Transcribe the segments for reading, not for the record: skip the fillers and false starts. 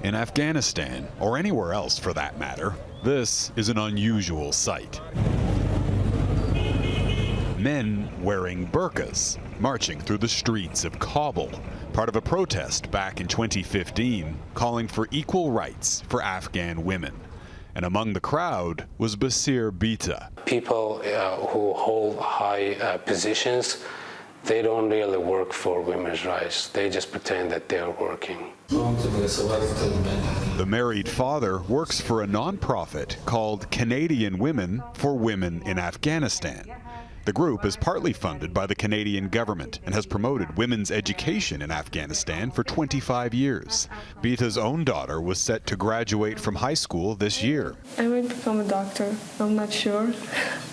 In Afghanistan, or anywhere else for that matter, this is an unusual sight. Men wearing burqas, marching through the streets of Kabul, part of a protest back in 2015 calling for equal rights for Afghan women. And among the crowd was Basir Bita. People who hold high positions, they don't really work for women's rights. They just pretend that they are working. The married father works for a non-profit called Canadian Women for Women in Afghanistan. The group is partly funded by the Canadian government and has promoted women's education in Afghanistan for 25 years. Bita's own daughter was set to graduate from high school this year. I might become a doctor. I'm not sure,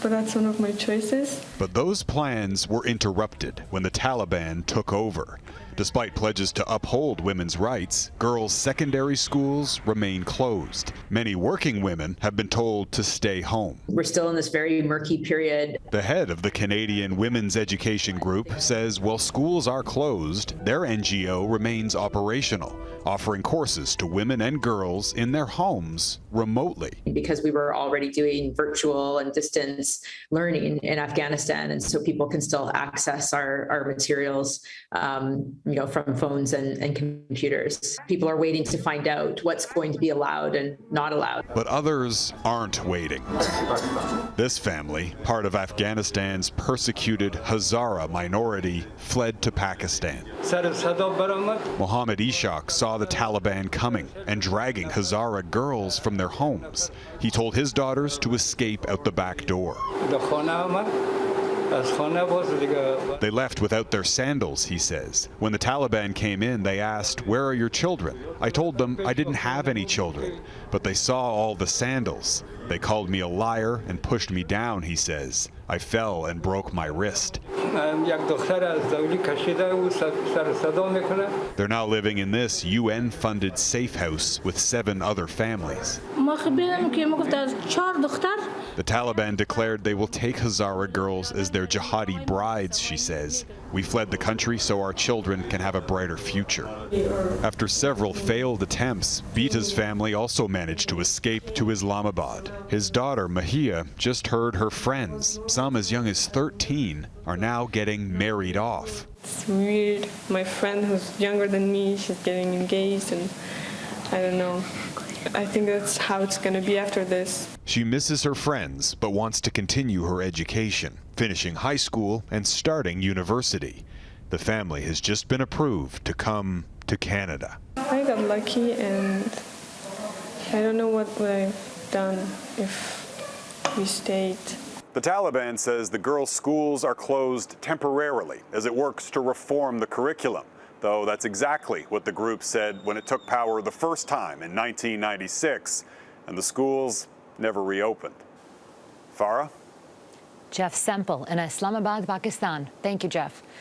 but that's one of my choices. But those plans were interrupted when the Taliban took over. Despite pledges to uphold women's rights, girls' secondary schools remain closed. Many working women have been told to stay home. We're still in this very murky period. The head of the Canadian Women's Education Group says while schools are closed, their NGO remains operational, offering courses to women and girls in their homes remotely. Because we were already doing virtual and distance learning in Afghanistan, and so people can still access our materials from phones and computers. People are waiting to find out what's going to be allowed and not allowed. But others aren't waiting. This family, part of Afghanistan's persecuted Hazara minority, fled to Pakistan. Mohammed Ishaq saw the Taliban coming and dragging Hazara girls from their homes. He told his daughters to escape out the back door. They left without their sandals, he says. When the Taliban came in, they asked, "Where are your children?" I told them I didn't have any children, but they saw all the sandals. They called me a liar and pushed me down, he says. I fell and broke my wrist. They're now living in this UN-funded safe house with 7 other families. The Taliban declared they will take Hazara girls as their jihadi brides, she says. We fled the country so our children can have a brighter future. After several failed attempts, Bita's family also managed to escape to Islamabad. His daughter, Mahia, just heard her friends, some as young as 13, are now getting married off. It's weird. My friend who's younger than me, she's getting engaged, and I don't know. I think that's how it's going to be after this. She misses her friends, but wants to continue her education, finishing high school and starting university. The family has just been approved to come to Canada. I got lucky, and I don't know what would I've done if we stayed. The Taliban says the girls' schools are closed temporarily as it works to reform the curriculum. Though that's exactly what the group said when it took power the first time in 1996, and the schools never reopened. Farah? Jeff Semple in Islamabad, Pakistan. Thank you, Jeff.